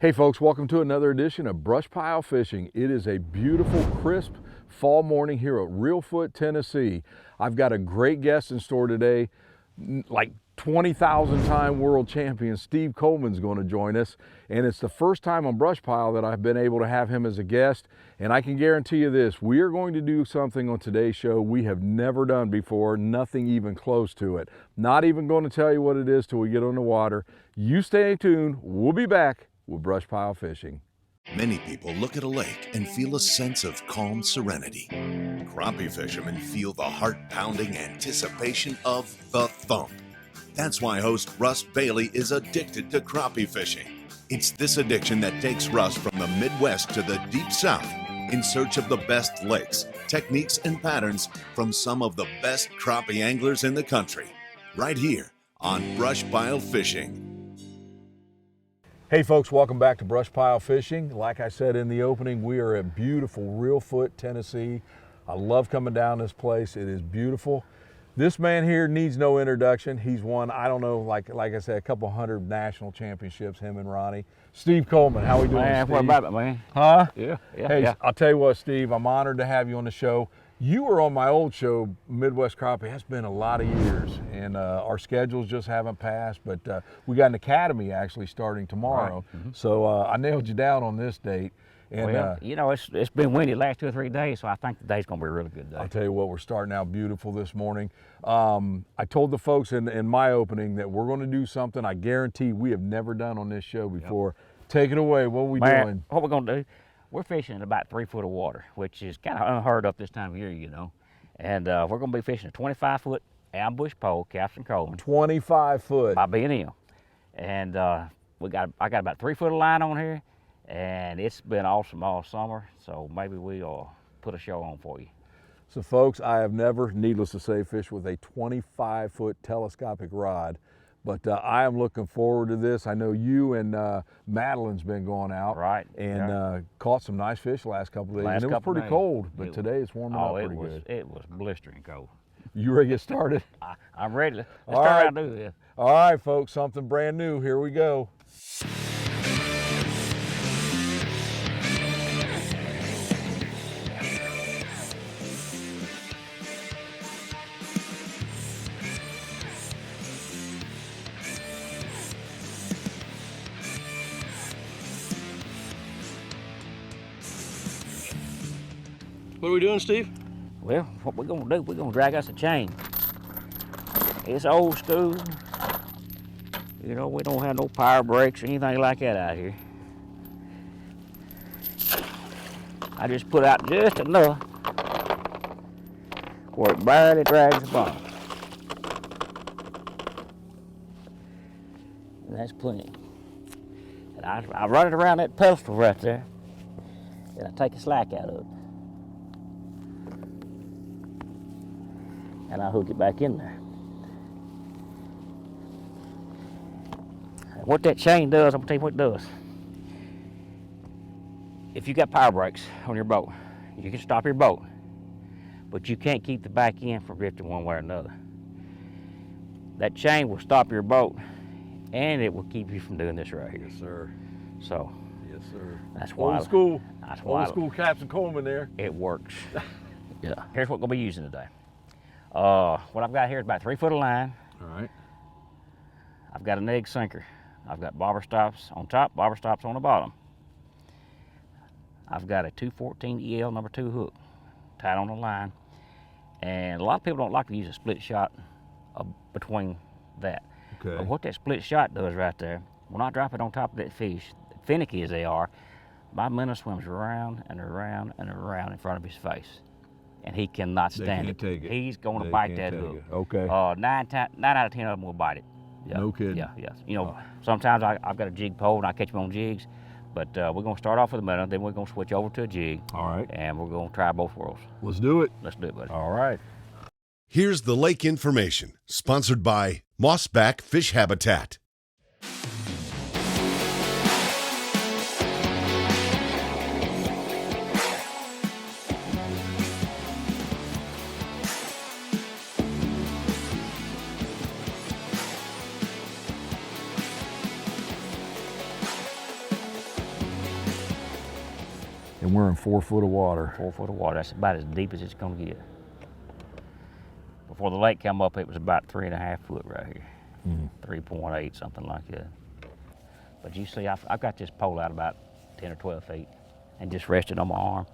Hey folks, welcome to another edition of BrushPile Fishing. It is a beautiful, crisp fall morning here at Reelfoot, Tennessee. I've got a great guest in store today, like 20,000 time world champion Steve Coleman's going to join us, and it's the first time on BrushPile that I've been able to have him as a guest, and I can guarantee you this, we are going to do something on today's show we have never done before, nothing even close to it. Not even going to tell you what it is till we get on the water. You stay tuned, we'll be back with BrushPile Fishing. Many people look at a lake and feel a sense of calm serenity. Crappie fishermen feel the heart-pounding anticipation of the thump. That's why host Russ Bailey is addicted to crappie fishing. It's this addiction that takes Russ from the Midwest to the Deep South in search of the best lakes, techniques, and patterns from some of the best crappie anglers in the country. Right here on BrushPile Fishing. Hey folks, welcome back to BrushPile Fishing. Like I said in the opening, we are at beautiful Reelfoot, Tennessee. I love coming down this place. It is beautiful. This man here needs no introduction. He's won, I don't know, like I said, a couple hundred national championships, him and Ronnie. Steve Coleman, how we doing, man, Steve? what about it, man? Huh? Yeah. Hey, I'll tell you what, Steve, I'm honored to have you on the show. You were on my old show, Midwest Crappie. That's been a lot of years, and our schedules just haven't passed, but we got an academy actually starting tomorrow. Right. Mm-hmm. So I nailed you down on this date. And, well, you know, it's been windy the last 2 or 3 days, so I think today's going to be a really good day. I'll tell you what, we're starting out beautiful this morning. I told the folks in my opening that we're going to do something I guarantee we have never done on this show before. Yep. Take it away. What are we doing? What we're going to do, we're fishing in about 3 foot of water, which is kind of unheard of this time of year, you know. And we're going to be fishing a 25-foot ambush pole, Captain Coleman. 25 foot. By B&M. And I got about 3 foot of line on here, and it's been awesome all summer, so maybe we'll put a show on for you. So folks, I have never, needless to say, fished with a 25-foot telescopic rod, but I am looking forward to this. I know you and Madeline's been going out, right, and caught some nice fish the last couple of days. And it was pretty cold, but today it's warming up pretty good. It was blistering cold. You ready to get started? I'm ready. Let's start out doing this. All right, folks, something brand new. Here we go. What are we doing, Steve? Well, what we're gonna do, we're gonna drag us a chain. It's old school. You know, we don't have no power brakes or anything like that out here. I just put out just enough where it barely drags the bottom. And that's plenty. And I run it around that pedestal right there, and I take the slack out of it. And I hook it back in there. And what that chain does, I'm gonna tell you what it does. If you got power brakes on your boat, you can stop your boat, but you can't keep the back end from drifting one way or another. That chain will stop your boat, and it will keep you from doing this right here. Yes, sir. So. Yes, sir. That's why. Old school. That's why. Old school Captain Coleman there. It works. Yeah. Here's what we're gonna be using today. What I've got here is about 3 foot of line. All right. I've got an egg sinker. I've got bobber stops on top, bobber stops on the bottom. I've got a 214 EL number 2 hook tied on the line. And a lot of people don't like to use a split shot between that. Okay. But what that split shot does right there, when I drop it on top of that fish, finicky as they are, my minnow swims around and around and around in front of his face. And he cannot stand it. Take it. He's going to bite that hook. Okay. 9 out of 10 of them will bite it. Yeah. No kidding. Yeah. You know, sometimes I've got a jig pole and I catch them on jigs, but we're going to start off with a minnow, then we're going to switch over to a jig. All right. And we're going to try both worlds. Let's do it. Let's do it, buddy. All right. Here's the lake information, sponsored by Mossback Fish Habitat. And we're in 4 foot of water. 4 foot of water. That's about as deep as it's gonna get. Before the lake come up, it was about 3.5 foot right here. 3.8, something like that. But you see, I've got this pole out about 10 or 12 feet and just rested on my arm,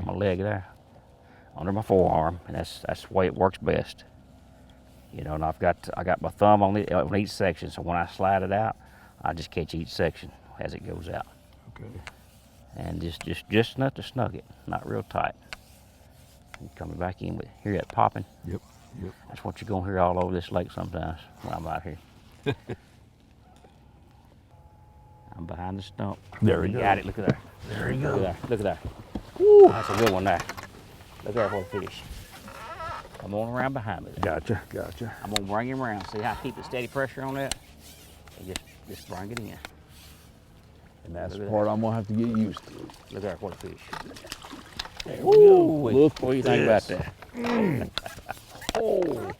my leg there, under my forearm, and that's the way it works best. You know, and I got my thumb on each section, so when I slide it out, I just catch each section as it goes out. Okay. And just enough to snug it, not real tight. And coming back in, but hear that popping? Yep. That's what you're gonna hear all over this lake sometimes when I'm out here. I'm behind the stump. There we go. Got it, look at there. There you go. Look at that. Woo. That's a good one there. Look there for the fish. Come on around behind me there. Gotcha. I'm gonna bring him around. See how I keep the steady pressure on that? And just bring it in. And that's the part I'm gonna have to get used to. Look there for the fish. There we go. Look what do you think about that? Oh.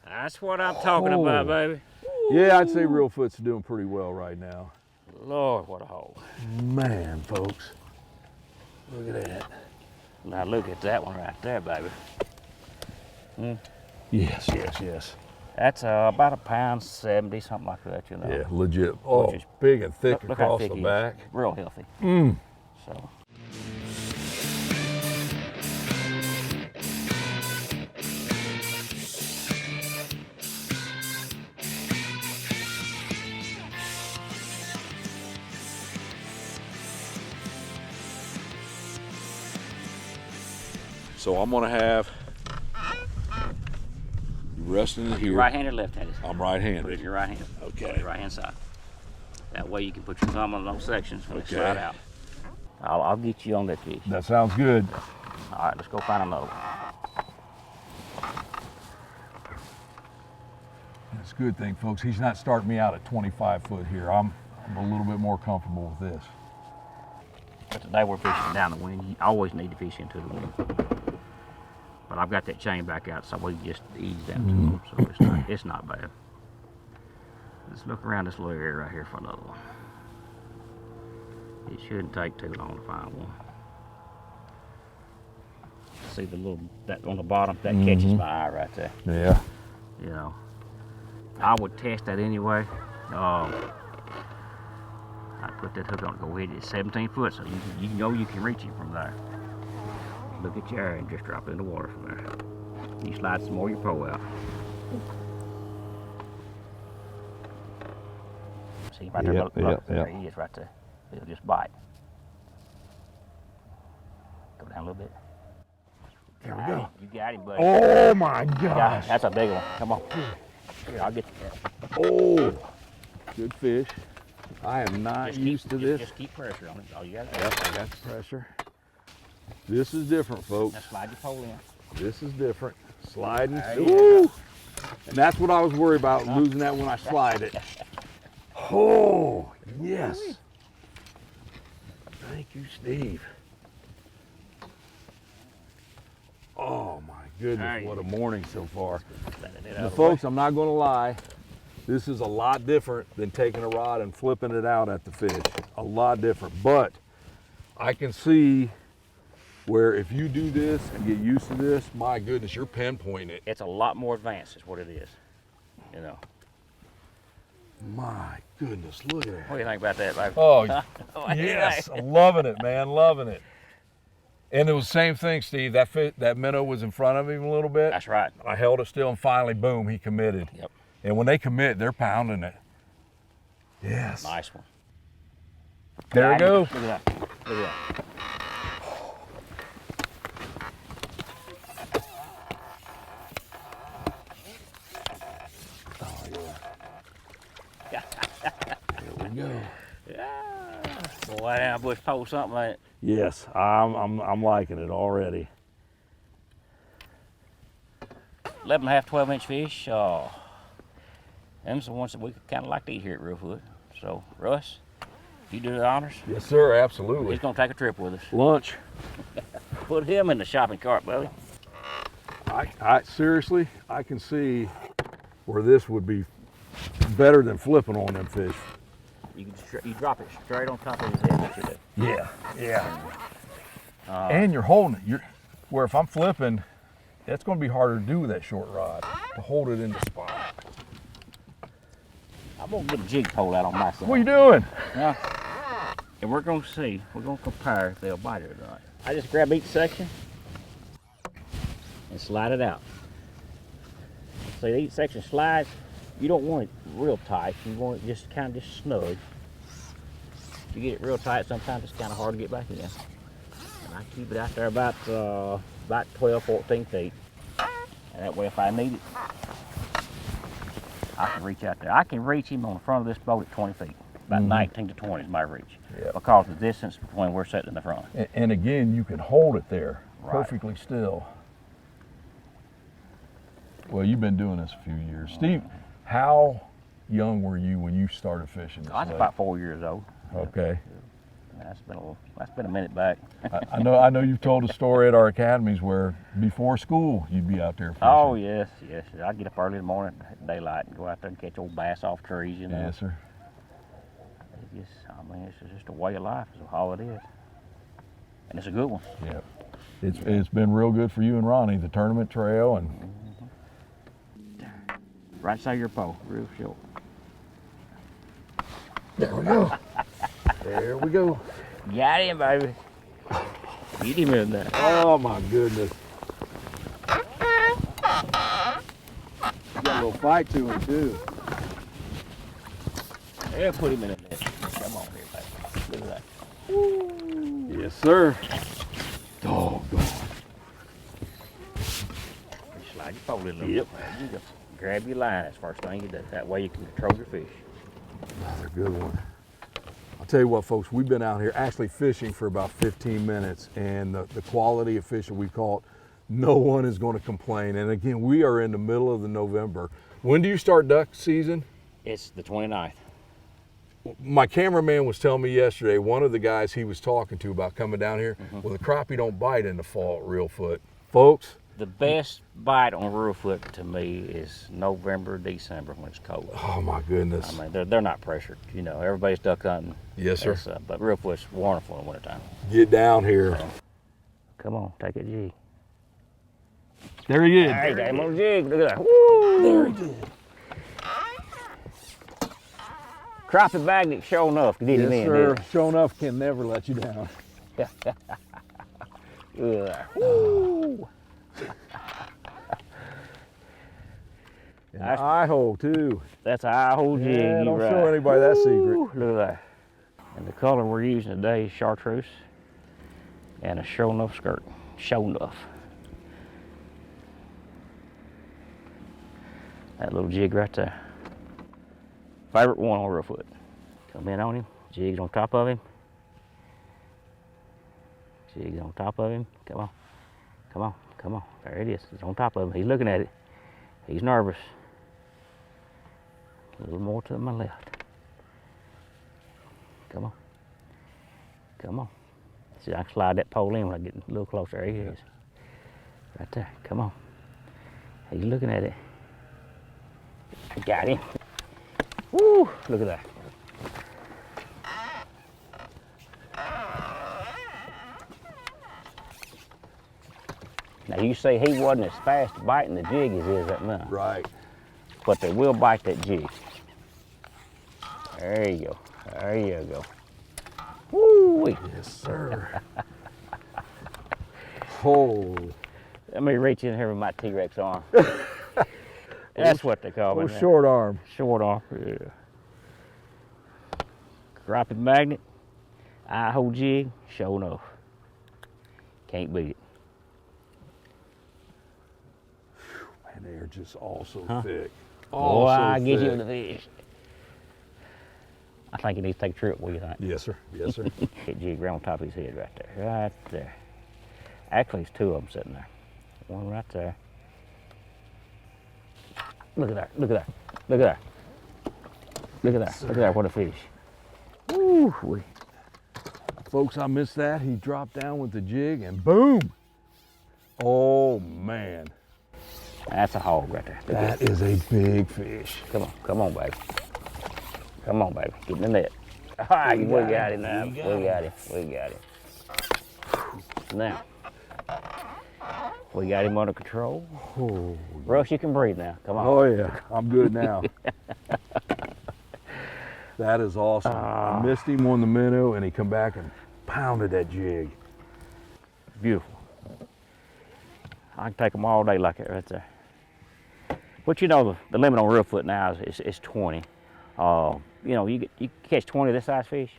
That's what I'm talking about, baby. Yeah, I'd say Reelfoot's doing pretty well right now. Lord, what a hole. Man, folks. Look at that. Now look at that one right there, baby. Yes. That's about £1.70, something like that, you know. Yeah, legit. Oh, is- big and thick Look how across thick the he is. back. Real healthy. So. So I'm gonna have you resting here. Right-handed, left-handed? I'm Put it right-handed. in your right hand. Okay. On your right-hand side. That way you can put your thumb on those sections when Okay. they slide out. I'll get you on that fish. That sounds good. All right, let's go find another one. That's a good thing, folks. He's not starting me out at 25 foot here. I'm a little bit more comfortable with this. But today we're fishing down the wind. You always need to fish into the wind. But I've got that chain back out, so we just ease down to them, so it's not bad. Let's look around this little area right here for another one. It shouldn't take too long to find one. See the little, that on the bottom, that catches my eye right there. Yeah. You know, I would test that anyway. I'd put that hook on, go hit it 17 foot, so you know you can reach it from there. Look at your area and just drop it in the water from there. You slide some more of your pole out. See right there, look, there he is right there. He'll just bite. Go down a little bit. There we go. You got him, buddy. Oh my gosh. Yeah, that's a big one. Come on. Here, I'll get you. Oh, good fish. I am not used to this. Just keep pressure on it. Oh, you got it. Yep, I got the pressure. This is different, folks. Now slide your pole in. This is different. Sliding. There you Woo! And that's what I was worried about, losing that when I slide it. Oh, yes. Thank you, Steve. Oh my goodness, what a morning so far. Now, folks, I'm not gonna lie. This is a lot different than taking a rod and flipping it out at the fish. A lot different, but I can see where if you do this and get used to this, my goodness, you're pinpointing it. It's a lot more advanced is what it is, you know. My goodness, look at that. What do you think about that, baby? Oh, What do you yes, think? loving it, man, loving it. And it was the same thing, Steve. That minnow was in front of him a little bit. That's right. I held it still, and finally, boom, he committed. Yep. And when they commit, they're pounding it. Yes. Nice one. There it goes. Look at that. Look at that. Oh, yeah. There we go. Yeah. Boy, that bush pole something like it. Yes, I'm liking it already. 11.5, 12-inch fish. Them's the ones that we kind of like to eat here at Reelfoot. So, Russ, you do the honors. Yes, sir, absolutely. He's gonna take a trip with us. Lunch. Put him in the shopping cart, buddy. I seriously, I can see where this would be better than flipping on them fish. You drop it straight on top of his head. What you do. Yeah, yeah. And you're holding it. Where if I'm flipping, that's going to be harder to do with that short rod, to hold it in the spot. I'm going to get a jig pole out on my side. What are you doing? Now, and we're going to see, we're going to compare if they'll bite it or not. I just grab each section and slide it out. See, each section slides. You don't want it real tight. You want it just kind of snug. If you get it real tight, sometimes it's kind of hard to get back in. And I keep it out there about 12, 14 feet. And that way, if I need it, I can reach out there. I can reach him on the front of this boat at 20 feet. About 19 to 20 is my reach. Yep. Because of the distance between we're sitting in the front. And again, you can hold it there Right. perfectly still. Well, you've been doing this a few years. Steve, how young were you when you started fishing this I was lake? about 4 years old. Okay. That's been a minute back. I know you've told a story at our academies where before school you'd be out there fishing. Oh yes. I get up early in the morning at daylight and go out there and catch old bass off trees, you know. Yes, sir. It's just a way of life is all it is. And it's a good one. Yeah. It's been real good for you and Ronnie, the tournament trail and Right side of your pole, real short. there we go. There we go. Got him, baby. Get him in there. Oh my goodness. Got a little fight to him too. Yeah, put him in the net. Come on here, baby. Look at that. Yes, sir. Oh, God. Slide your pole in a little Yep. bit. There you go. Grab your line, that's the first thing you do. That way you can control your fish. Another good one. I'll tell you what, folks, we've been out here actually fishing for about 15 minutes, and the quality of fishing we caught, no one is going to complain. And again, we are in the middle of the November. When do you start duck season? It's the 29th. My cameraman was telling me yesterday, one of the guys he was talking to about coming down here, well, the crappie don't bite in the fall at Reelfoot. Folks, The best bite on Reelfoot to me is November, December when it's cold. oh my goodness. I mean, they're not pressured. You know, everybody's duck hunting. Yes, sir. But Reelfoot's wonderful in the wintertime. Get down here. Come on, take a jig. There he is. Hey, got him on a jig. Look at that. Woo! There he is. Crappie magnet, sure enough, get him in. Yes, sir. Sure enough, can never let you down. Woo! An eye hole too. That's an eye hole jig. Yeah, you don't right. show anybody that secret. Woo, look at that. And the color we're using today is chartreuse and a show enough skirt. Show enough. That little jig right there. Favorite one on Reelfoot. Come in on him. Jig's on top of him. Jig's on top of him. Come on. Come on. Come on. There it is. He's on top of him. He's looking at it. He's nervous. A little more to my left. Come on. Come on. See, I can slide that pole in when I get a little closer. There he is. Right there. Come on. He's looking at it. I got him. Woo! Look at that. Now you say he wasn't as fast biting the jig as he is that now. Right. But they will bite that jig. There you go. There you go. Woo! Yes, sir. Oh. Let me reach in here with my T-Rex arm. That's what they call it. Oh, short arm. Short arm, yeah. Crappie magnet, eye hole jig, sure enough. Can't beat it. Man, they are just all so Huh? thick. Oh, All so I get you thick. the fish. I think he needs to take a trip. What do you think? Yes, sir. Yes, sir. That jig right on top of his head right there. Right there. Actually, it's two of them sitting there. One right there. Look at that. Look at that. Look at that. Look at that. Look at that. What a fish. Woo-wee. Folks, I missed that. He dropped down with the jig and boom. Oh, man. That's a hog right there. Look at That is a big fish. Come on, baby. Come on, baby. Get in the net. All right, we got him now. We got him. Now, we got him under control. Oh, Russ, you can breathe now. Come on. oh yeah, I'm good now. That is awesome. I missed him on the minnow, and he come back and pounded that jig. Beautiful. I can take them all day like that right there. But you know, the limit on Reelfoot now is 20. You know, you catch 20 of this size fish,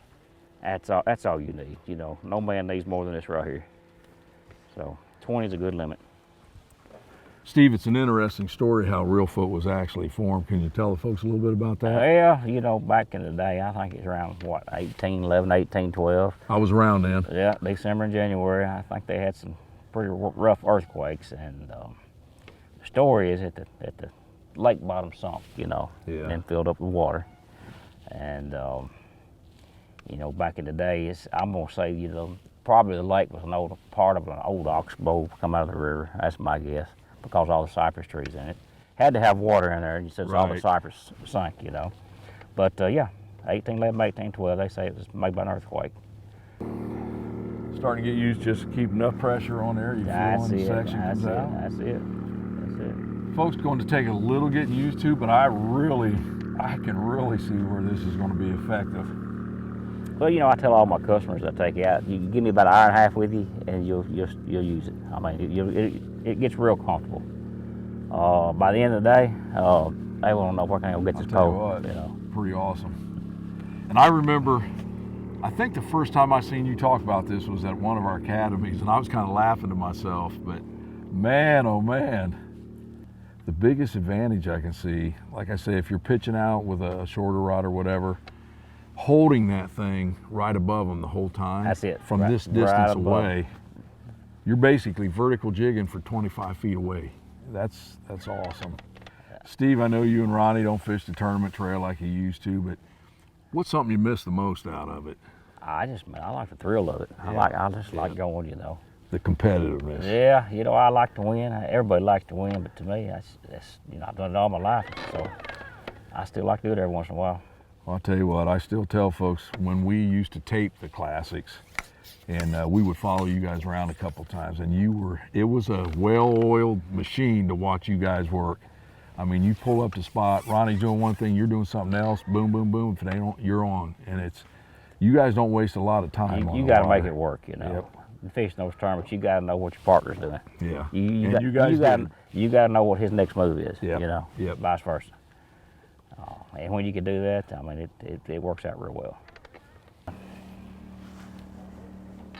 that's all you need. You know, no man needs more than this right here. So 20 is a good limit. Steve, it's an interesting story how Reelfoot was actually formed. Can you tell the folks a little bit about that? Yeah, you know, back in the day, I think it's around, what, 1811, 1812. I was around then. Yeah, December and January, I think they had some pretty rough earthquakes. And the story is that the lake bottom sunk, you know, and filled up with water. And, you know, back in the day, I'm going to say, you know, probably the lake was part of an old oxbow come out of the river. That's my guess, because all the cypress trees in it. Had to have water in there since all the cypress sank, you know. But yeah, 1811, 1812, they say it was made by an earthquake. Starting to get used to just keep enough pressure on there. You feel when the section comes out. That's it. Folks, going to take a little getting used to, but I can really see where this is going to be effective. Well, you know, I tell all my customers I take out, you give me about an hour and a half with you, and you'll use it. I mean, it gets real comfortable. By the end of the day, they won't know where can I go get this pole. You know, pretty awesome. And I remember, I think the first time I seen you talk about this was at one of our academies, and I was kind of laughing to myself. But man, oh man, the biggest advantage I can see, like I say, if you're pitching out with a shorter rod or whatever, holding that thing right above them the whole time. That's it. From this distance away, you're basically vertical jigging for 25 feet away. That's awesome. Steve, I know you and Ronnie don't fish the tournament trail like you used to, but what's something you miss the most out of it? I like the thrill of it. I just like going, you know. The competitiveness. Yeah, you know, I like to win. Everybody likes to win, but to me, that's you know, I've done it all my life, so I still like to do it every once in a while. I'll tell you what, I still tell folks when we used to tape the classics, and we would follow you guys around a couple times, and it was a well-oiled machine to watch you guys work. I mean, you pull up the spot, Ronnie's doing one thing, you're doing something else, boom, boom, boom, if it ain't on, you're on. And you guys don't waste a lot of time on You got to make it work, you know. Yep. In fishing those tournaments, you got to know what your partner's doing. Yeah. You got to know what his next move is, yep. You know, vice versa. And when you can do that, I mean, it works out real well.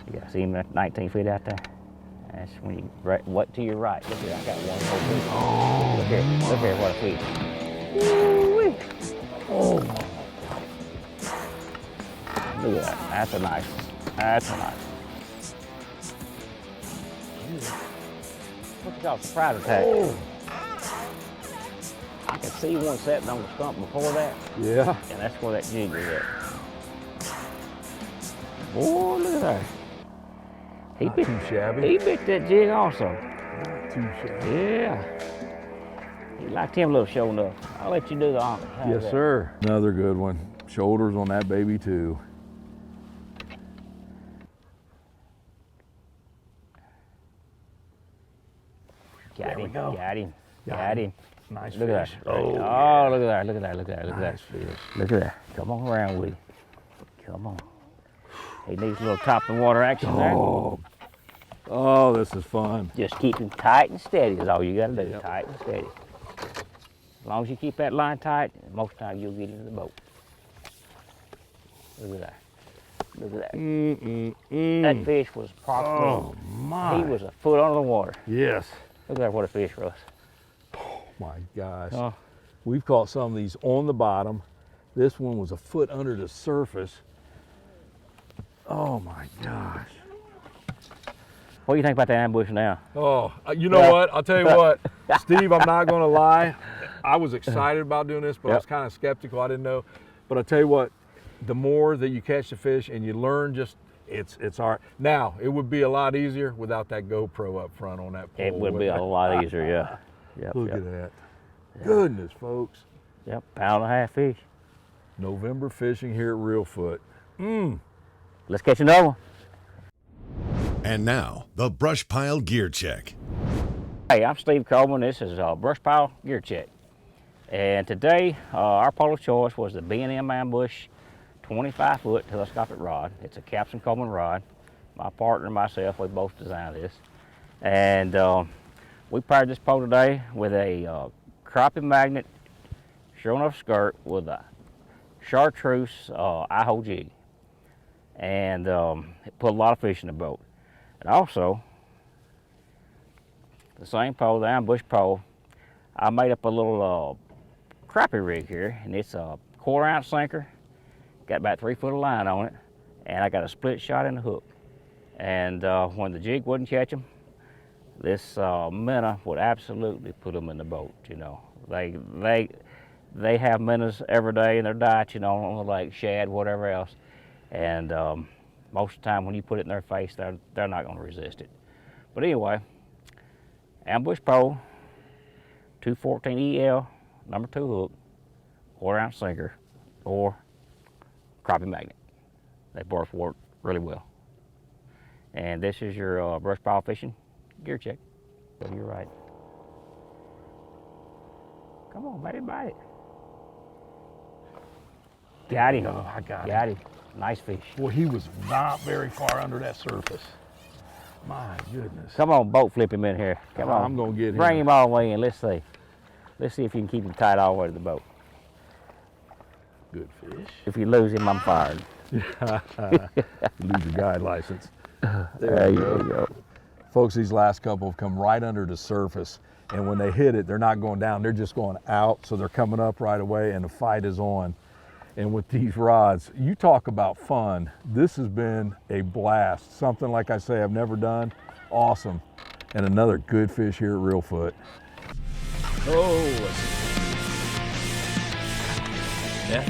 You got to see him at 19 feet out there? That's when you, what to your right. Look here, I got one more feet. Oh, look here, what a feet. Oh. Look at that, that's a nice one. That's a nice one. What's it called, surprise attack? Oh. I could see one sitting on the stump before that. Yeah. And that's where that jig was at. Boy, look at that. He bit that jig also. Not too shabby. Yeah. He liked him a little show enough. I'll let you do the honor. Yes, sir. Another good one. Shoulders on that baby too. Got him. Got him. Got him. Nice look fish. At that. Oh, look at that. Look at that. Look at that. Look at that. Fish. Look at that. Come on around with him. Come on. He needs a little top of the water action there. Oh, this is fun. Just keep him tight and steady is all you got to do. Yep. Tight and steady. As long as you keep that line tight, most times you'll get into the boat. Look at that. Look at that. That fish was approximately, he was a foot under the water. Yes. Look at that, what a fish, Russ. Oh my gosh. We've caught some of these on the bottom. This one was a foot under the surface. Oh my gosh. What do you think about that ambush now? Oh, you know what? I'll tell you what, Steve, I'm not gonna lie. I was excited about doing this, but I was kind of skeptical. I didn't know. But I'll tell you what, the more that you catch the fish and you learn, just it's hard. Now, it would be a lot easier without that GoPro up front on that pole. It would be a lot easier, yeah. Look at that. Goodness, folks. Yep, pound and a half fish. November fishing here at Reelfoot. Let's catch another one. And now, the BrushPile Gear Check. Hey, I'm Steve Coleman. This is BrushPile Gear Check. And today, our pole of choice was the B&M Ambush 25-foot telescopic rod. It's a Captain Coleman rod. My partner and myself, we both designed this. And we paired this pole today with a crappie magnet, sure enough skirt with a chartreuse eye-hole jig. And it put a lot of fish in the boat. And also, the same pole, the ambush pole, I made up a little crappie rig here, and it's a 1/4 ounce sinker, got about 3 foot of line on it, and I got a split shot in the hook. And when the jig wouldn't catch them, this minnow would absolutely put them in the boat. You know, they have minnows every day in their diet, you know, on the lake, shad, whatever else, and most of the time when you put it in their face, they're not going to resist it. But anyway, ambush pole, 214 EL, number 2 hook, 1/4 ounce sinker, or crappie magnet. They both work really well. And this is your BrushPile Fishing Gear Check. Go to your right. Come on, baby, bite it. Got him. Oh, I got him. Nice fish. Well, he was not very far under that surface. My goodness. Come on, boat flip him in here. Come on. I'm gonna get him. Bring him all the way in. Let's see. Let's see if you can keep him tight all the way to the boat. Good fish. If you lose him, I'm fired. Lose your guide license. There you go. Folks, these last couple have come right under the surface, and when they hit it, they're not going down, they're just going out, so they're coming up right away, and the fight is on. And with these rods, you talk about fun. This has been a blast. Something, like I say, I've never done. Awesome. And another good fish here at Reelfoot. Oh, Yeah.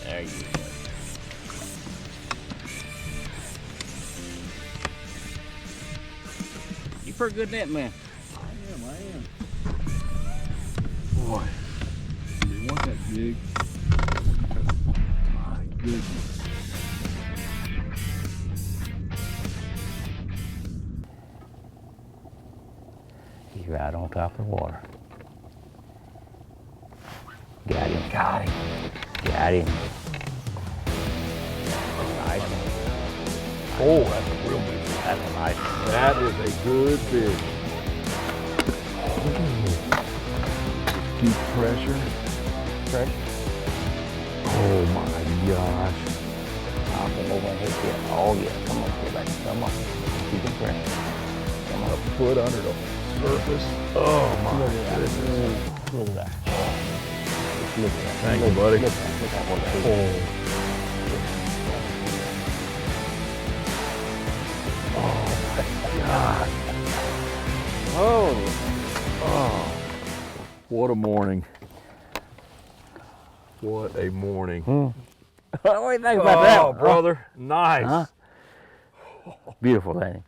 There you go. You pretty good net, man. I am. Boy, they want that jig. My goodness. He's right on top of the water. Got him. Got him. Got him. Nice one. Oh, that's a real big fish. That's a nice one. That is a good fish. Keep pressure. Pressure. Oh my gosh. I'll come over and hit you. Oh yeah, come on, get back. Come on. Keep it pressure. Come on. A foot under the surface. Oh my goodness. Look at that. Look at that. Thank you, buddy. Look at that one. Oh God. Oh, what a morning. What a morning. What do you think about that one, brother? Nice. Huh? Beautiful, ain't it?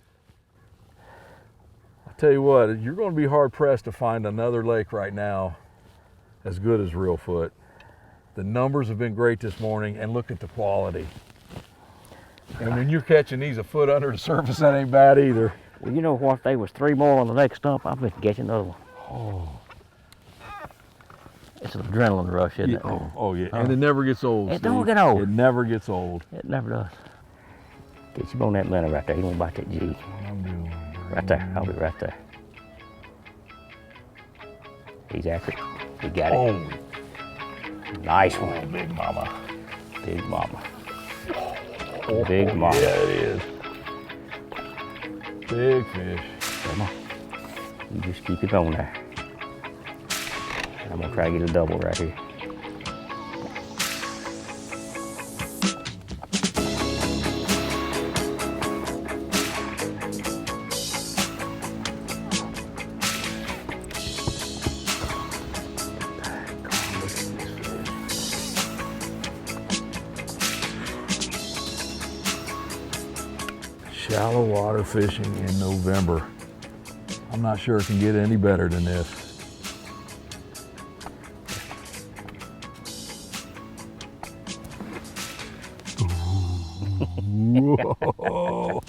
I tell you what, you're going to be hard pressed to find another lake right now as good as Reelfoot. The numbers have been great this morning, and look at the quality. And when you're catching these a foot under the surface, that ain't bad either. Well, you know what? If there was 3 more on the next stump, I've been catching another one. Oh. It's an adrenaline rush, isn't it? Oh yeah, and it never gets old. It don't get old. It never gets old. It never does. Get you on that minnow right there. You want to bite that G. I'm doing Right there. I'll be right there. He's after it. He got it. Oh, Nice one. big mama. Big mama. Oh, Big mama. Yeah, it is. Big fish. Come on. You just keep it on there. I'm gonna try to get a double right here. Shallow water fishing in November. I'm not sure it can get any better than this. Whoa.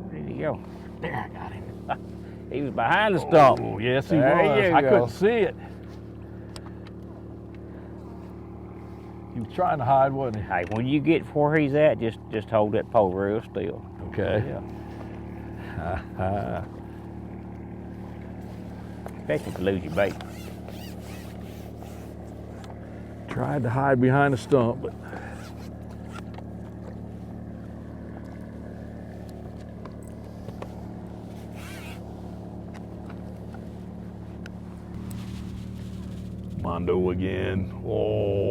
Where did he go? There, I got him. He was behind the stump. Oh, yes, he There was. you I go. couldn't see it. He was trying to hide, wasn't he? Hey, when you get where he's at, just hold that pole real still. Okay. Yeah. Especially if you lose your bait. Tried to hide behind a stump, but Mondo again. Oh.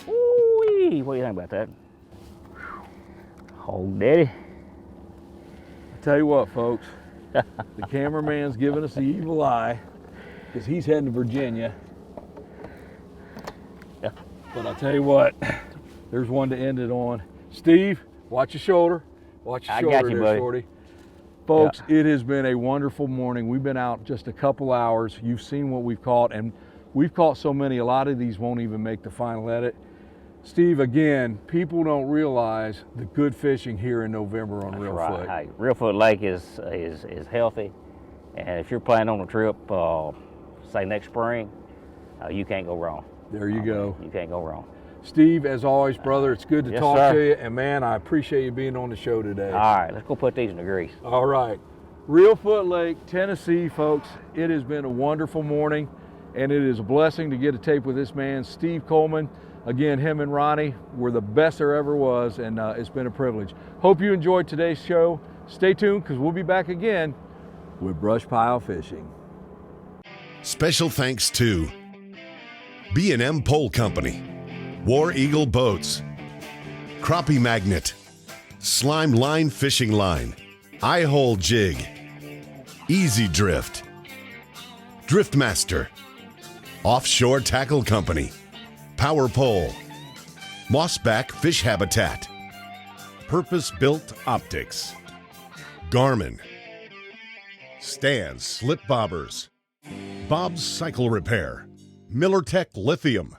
Ooh-wee. What do you think about that? Hold daddy. Tell you what, folks, the cameraman's giving us the evil eye because he's heading to Virginia. Yeah. But I'll tell you what, there's one to end it on. Steve, watch your shoulder. Watch your I shoulder got you, there, buddy. shorty. Folks, it has been a wonderful morning. We've been out just a couple hours. You've seen what we've caught, and we've caught so many, a lot of these won't even make the final edit. Steve, again, people don't realize the good fishing here in November on Reelfoot. Right. Hey, Reelfoot Lake is healthy, and if you're planning on a trip, say next spring, you can't go wrong. There you go. You can't go wrong. Steve, as always, brother, it's good to Yes, talk sir. to you, and man, I appreciate you being on the show today. All right, let's go put these in the grease. All right. Reelfoot Lake, Tennessee, folks. It has been a wonderful morning, and it is a blessing to get a tape with this man, Steve Coleman. Again, him and Ronnie were the best there ever was, and it's been a privilege. Hope you enjoyed today's show. Stay tuned, because we'll be back again with BrushPile Fishing. Special thanks to B&M Pole Company, War Eagle Boats, Crappie Magnet, Slime Line Fishing Line, Eye Hole Jig, Easy Drift, Driftmaster, Offshore Tackle Company, Power Pole, Mossback Fish Habitat, Purpose Built Optics, Garmin, Stan's Slip Bobbers, Bob's Cycle Repair, MillerTech Lithium,